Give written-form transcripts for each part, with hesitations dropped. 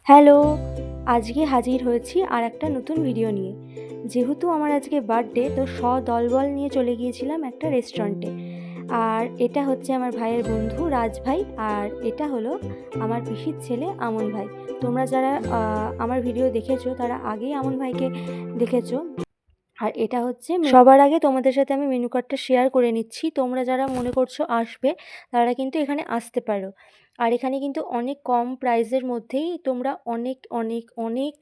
Hello, আজকে হাজির হয়েছি আর একটা নতুন ভিডিও নিয়ে। যেহেতু আমার আজকে বার্থডে, তো সদলবল নিয়ে চলে গিয়েছিলাম একটা রেস্টুরেন্টে। আর এটা হচ্ছে আমার ভাইয়ের বন্ধু রাজ ভাই, আর এটা হলো আমার পিসির ছেলে আমন ভাই। তোমরা যারা আমার ভিডিও দেখেছো তারা আগেই আমন ভাইকে দেখেছো। আর এটা হচ্ছে সবার আগে তোমাদের সাথে আমি মেনু কার্ডটা শেয়ার করে নিচ্ছি। তোমরা যারা মনে করছো আসবে তারা কিন্তু এখানে আসতে পারো। আর এখানে কিন্তু অনেক কম প্রাইসের মধ্যেই তোমরা অনেক অনেক অনেক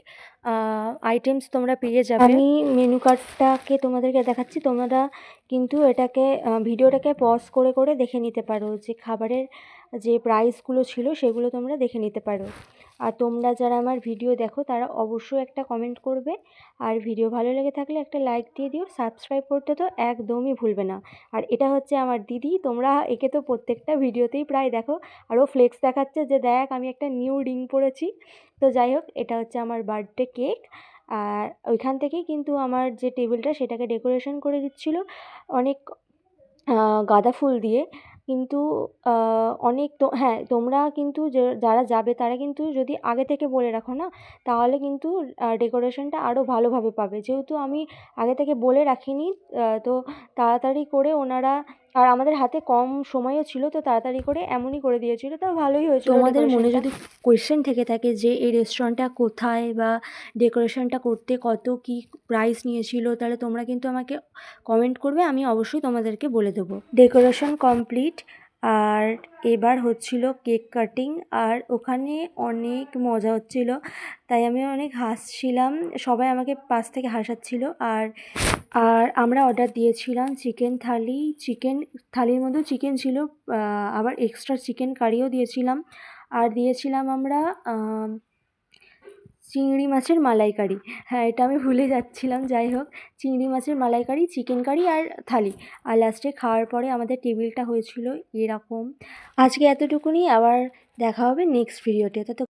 আইটেমস তোমরা পেয়ে যাবে। আমি মেনু কার্ডটাকে তোমাদেরকে দেখাচ্ছি, তোমরা কিন্তু এটাকে ভিডিওটাকে পজ করে করে দেখে নিতে পারো, যে খাবারের যে প্রাইসগুলো ছিল সেগুলো তোমরা দেখে নিতে পারো। আর তোমরা যারা আমার ভিডিও দেখো তারা অবশ্যই একটা কমেন্ট করবে, আর ভিডিও ভালো লেগে থাকলে একটা লাইক দিয়ে দিও। সাবস্ক্রাইব করতে তো একদমই ভুলবে না। আর এটা হচ্ছে আমার দিদি, তোমরা একে তো প্রত্যেকটা ভিডিওতেই প্রায় দেখো। আর ও ফ্লেক্স দেখাচ্ছে যে দেখ আমি একটা নিউ রিং পরেছি। তো যাই হোক, এটা হচ্ছে আমার বার্থডে কেক। আর ওইখান থেকেই কিন্তু আমার যে টেবিলটা সেটাকে ডেকোরেশন করে দিচ্ছিলো অনেক গাঁদা ফুল দিয়ে। কিন্তু অনেক তো হ্যাঁ, তোমরা কিন্তু যারা যাবে তারা কিন্তু যদি আগে থেকে বলে রাখো না, তাহলে কিন্তু ডেকোরেশনটা আরও ভালোভাবে পাবে। যেহেতু আমি আগে থেকে বলে রাখিনি, তো তাড়াতাড়ি করে ওনারা, আর আমাদের হাতে কম সময়ও ছিল, তো তাড়াতাড়ি করে এমনই করে দিয়েছিল। তো ভালোই হয়েছিল। তোমাদের মনে যদি কোয়েশ্চেন থেকে থাকে যে এই রেস্টুরেন্টটা কোথায় বা ডেকোরেশনটা করতে কত কী প্রাইস নিয়েছিল, তাহলে তোমরা কিন্তু আমাকে কমেন্ট করবে, আমি অবশ্যই তোমাদেরকে বলে দেবো। ডেকোরেশন কমপ্লিট, আর এবার হচ্ছিল কেক কাটিং। আর ওখানে অনেক মজা হচ্ছিল, তাই আমি অনেক হাসছিলাম, সবাই আমাকে পাশ থেকে হাসাচ্ছিল। আর আর আমরা অর্ডার দিয়েছিলাম চিকেন থালি। চিকেন থালির মধ্যেও চিকেন ছিল, আবার এক্সট্রা চিকেন কারিও দিয়েছিলাম। আর দিয়েছিলাম আমরা চিংড়ি মাছের মালাইকারি। হ্যাঁ, এটা আমি ভুলে যাচ্ছিলাম। যাই হোক, চিংড়ি মাছের মালাইকারি, চিকেন কারি আর থালি। আর লাস্টে খাওয়ার পরে আমাদের টেবিলটা হয়েছিল এরকম। আজকে এতটুকুনি, আবার দেখা হবে নেক্সট ভিডিওতে। তত